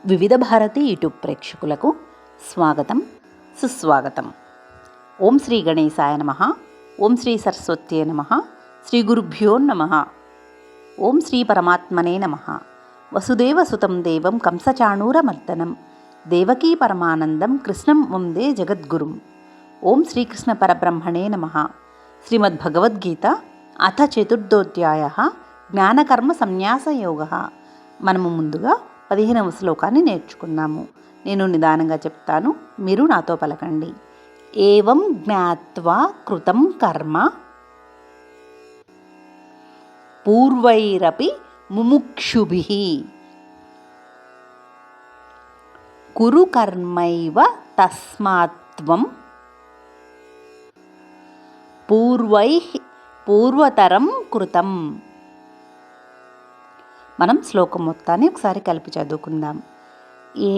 వివిధ భారతి యూట్యూబ్ ప్రేక్షకులకు స్వాగతం, సుస్వాగతం. ఓం శ్రీ గణేశాయ నమః. ఓం శ్రీ సరస్వత్యే నమః. శ్రీ గురుభ్యో నమః. ఓం శ్రీ పరమాత్మనే నమః. వసుదేవసుతం దేవం కంసచాణూరమర్దనం దేవకీ పరమానందం కృష్ణం వందే జగద్గురుం. ఓం శ్రీకృష్ణ పరబ్రహ్మణే నమః. శ్రీమద్భగవద్గీత అథ చతుర్థోధ్యాయః జ్ఞానకర్మ సన్యాసయోగః. మనము ముందుగా 15వ శ్లోకాన్ని నేర్చుకున్నాము. నేను నిదానంగా చెప్తాను, మీరు నాతో పలకండి. ఏవం జ్ఞాత్వా కృతం కర్మ పూర్వైరపి ముముక్షుభిః కురు కర్మైవ తస్మాత్త్వం పూర్వతరం కృతం. మనం శ్లోకం మొత్తాన్ని ఒకసారి కలిపి చదువుకుందాం.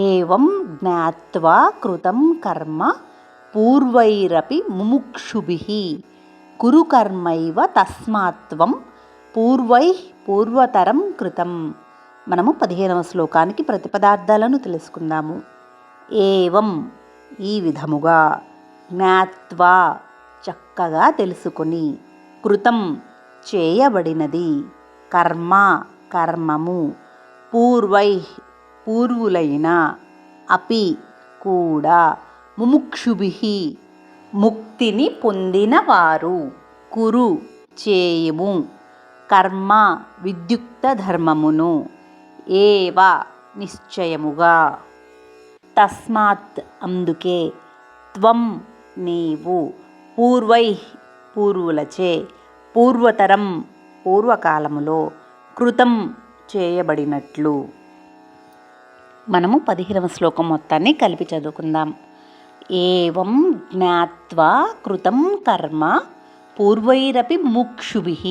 ఏవం జ్ఞాత్వా కృతం కర్మ పూర్వైరపి ముముక్షుభిః కురు కర్మైవ తస్మాత్త్వం పూర్వతరం కృతం. మనము 15వ శ్లోకానికి ప్రతిపదార్థాలను తెలుసుకుందాము. ఏవం ఈ విధముగా, జ్ఞాత్వా చక్కగా తెలుసుకొని, కృతం చేయబడినది, కర్మ కర్మము, పూర్వులైన, అపి కూడా, ముముక్షుభిః ముక్తిని పొందినవారు, కురు చేయుము, కర్మ విద్యుక్త ధర్మమును, ఏవ నిశ్చయముగా, తస్మాత్ అందుకే, త్వం నీవు, పూర్వులచే, పూర్వతరం పూర్వకాలములో, కృతం చేయబడినట్లు. మనము 15వ శ్లోకం మొత్తాన్ని కలిపి చదువుకుందాం. ఏవం జ్ఞాత్వా కృతం కర్మ పూర్వైరపి ముముక్షుభిః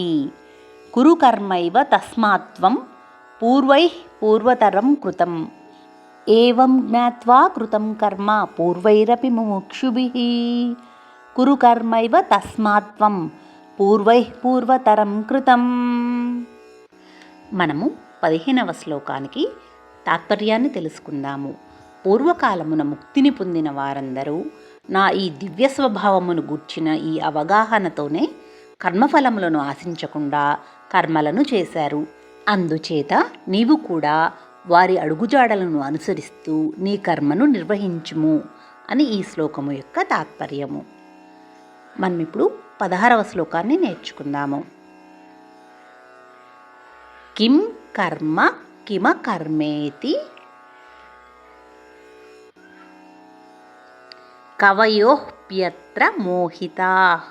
కురు కర్మైవ తస్మాత్త్వం పూర్వతరం కృతం. ఏవం జ్ఞాత్వా కృతం కర్మ పూర్వైరపి ముముక్షుభిః కురు కర్మైవ తస్మాత్త్వం పూర్వతరం కృతం. మనము 15వ శ్లోకానికి తాత్పర్యాన్ని తెలుసుకుందాము. పూర్వకాలమున ముక్తిని పొందిన వారందరూ నా ఈ దివ్య స్వభావమును గూర్చిన ఈ అవగాహనతోనే కర్మఫలములను ఆశించకుండా కర్మలను చేశారు. అందుచేత నీవు కూడా వారి అడుగుజాడలను అనుసరిస్తూ నీ కర్మను నిర్వహించుము అని ఈ శ్లోకము యొక్క తాత్పర్యము. మనం ఇప్పుడు 16వ శ్లోకాన్ని నేర్చుకుందాము. కిం కర్మ కిమకర్మేతి కవయోఃప్యత్ర మోహితాః.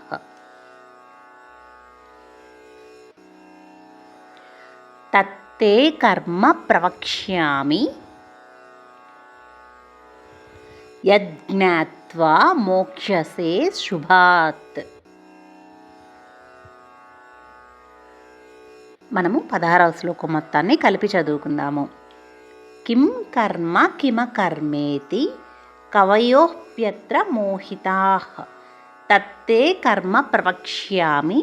తత్తే కర్మ ప్రవక్ష్యామి యజ్ఞాత్వా మోక్షసే శుభాత్. మనము 16వ శ్లోకం మొత్తాన్ని కలిపి చదువుకుందాము. కిం కర్మ కిమకర్మేతి కవయోఃప్యత్ర మోహితాః తత్తే కర్మ ప్రవక్ష్యామి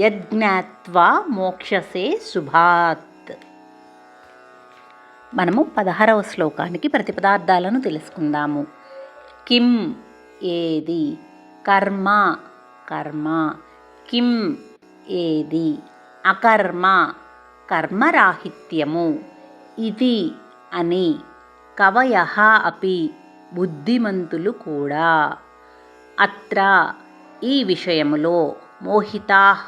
యజ్ఞాత్వా మోక్షసే శుభాత్. మనము 16వ శ్లోకానికి ప్రతిపదార్థాలను తెలుసుకుందాము. కిం ఏది, కర్మ కర్మ, కిం ఏది, అకర్మ కర్మరాహిత్యము, ఇది అని, కవయః అపి బుద్ధిమంతులు కూడా, అత్ర ఈ విషయములో, మోహితాః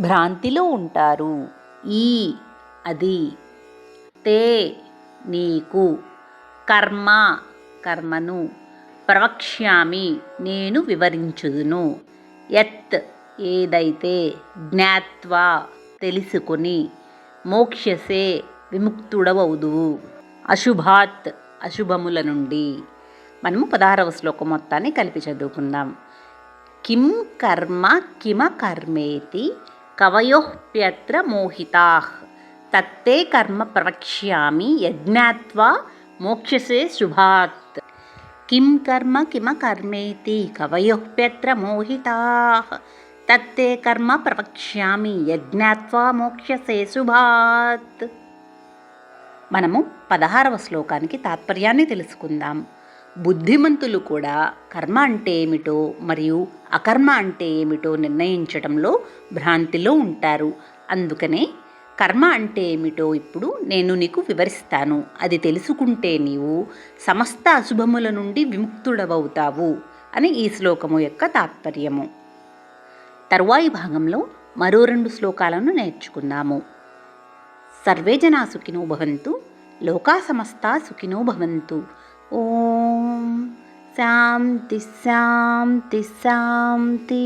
భ్రాంతిలో ఉంటారు, ఈ అది, తే నీకు, కర్మ కర్మను, ప్రవక్ష్యామి నేను వివరించుదును, యత్ ఏదైతే, జ్ఞాత్వా తెలుసుకొని, మోక్షసే విముక్తుడవవుదువు, అశుభాత్ అశుభముల నుండి. మనము 16వ శ్లోకం మొత్తాన్ని కలిపి చదువుకుందాం. కిం కర్మ కిమకర్మేతి కవయోఃప్యత్ర మోహితాః తత్తే కర్మ ప్రవక్ష్యామి యజ్ఞాత్వా మోక్షసే శుభాత్. కిం కర్మ కిమకర్మేతి కవయోఃప్యత్ర మోహితాః తత్తే కర్మ ప్రవక్ష్యామి యజ్ఞాత్వా మోక్షసే శుభాత్. మనము 16వ శ్లోకానికి తాత్పర్యాన్ని తెలుసుకుందాం. బుద్ధిమంతులు కూడా కర్మ అంటే ఏమిటో మరియు అకర్మ అంటే ఏమిటో నిర్ణయించడంలో భ్రాంతిలో ఉంటారు. అందుకనే కర్మ అంటే ఏమిటో ఇప్పుడు నేను నీకు వివరిస్తాను. అది తెలుసుకుంటే నీవు సమస్త అశుభముల నుండి విముక్తుడవవుతావు అని ఈ శ్లోకము యొక్క తాత్పర్యము. తరువాయి భాగంలో మరో 2 శ్లోకాలను నేర్చుకుందాము. సర్వే జనా సుఖినో భవంతు, లోకా సమస్తా సుఖినో భవంతు. ఓం శాంతి శాంతి శాంతి.